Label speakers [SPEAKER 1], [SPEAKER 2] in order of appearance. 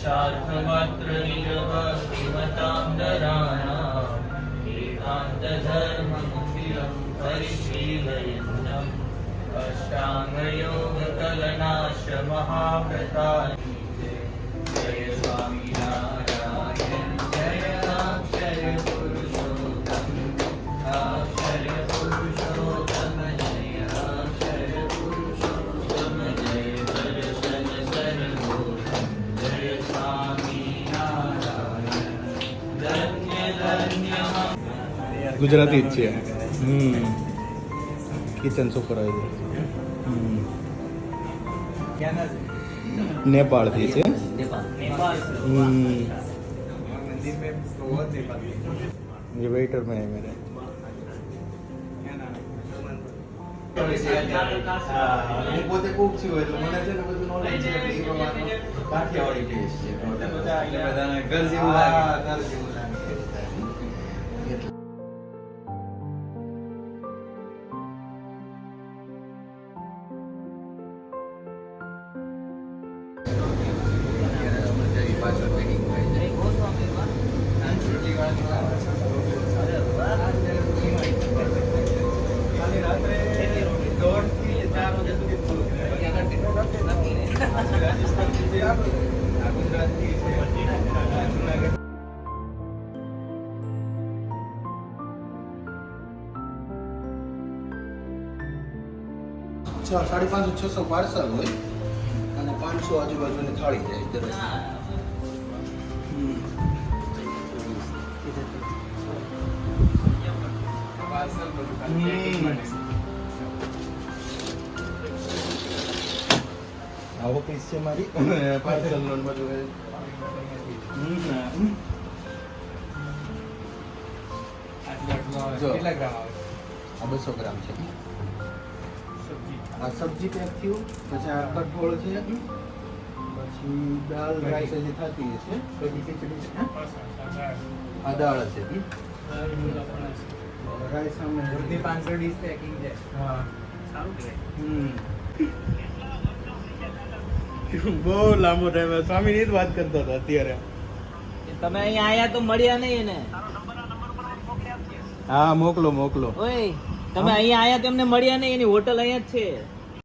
[SPEAKER 1] पुरुषार्थमात्र निजः श्रीमतां नराणाम् एकान्तधर्ममुखिलं परिशीलयन्तम् अष्टाङ्गयोगकलनाश महाव्रतानि जय स्वामिनारायण जय अक्षर पुरुषोत्तम अक्षर पुरुषोत्तम जय अक्षर पुरुषोत्तम जय दर्शन सर्वोत्तम जय स्वामिनारायण धन्य धन्य
[SPEAKER 2] ગુજરાતી જ છે. કિચન સુપર આવી नेपाल थी છે. ये वेटर में है मेरे.
[SPEAKER 3] હું પોતે કુક છું એટલે મને છે ને બધું નોલેજ છે એટલે એ પ્રમાણે કાઠિયાવાડી ટેસ્ટ છે એટલે બધાને ઘર જેવું લાગે ઘર જેવું લાગે એટલે ₹550-600 પાર્સલ હોય અને 500 આજુબાજુની થાળી જાય દરરોજ. આવો પીસ છે મારી પાર્સલ નો બધું.
[SPEAKER 1] કેટલા ગ્રામ આવે?
[SPEAKER 3] આ 200 ગ્રામ છે. આ સબ્જી પેક થયું, પછી આ કઠોળ છે, પછી દાળ રાઈસ હજી થતી છે, પછી ખીચડી છે, આ દાળ છે, રાઈસ સામે
[SPEAKER 1] 500 ડીશ પેકિંગ છે.
[SPEAKER 3] હા
[SPEAKER 1] સારું કહેવાય.
[SPEAKER 2] બહુ લાંબો ટાઈમ સ્વામીની જ વાત કરતો હતો અત્યારે.
[SPEAKER 4] તમે અહીંયા આયા તો મળ્યા નહીં એને.
[SPEAKER 2] હા મોકલો મોકલો.
[SPEAKER 4] ઓય તમે અહીંયા આયા તો એમને મળ્યા નહીં, એની હોટલ અહીંયા જ છે.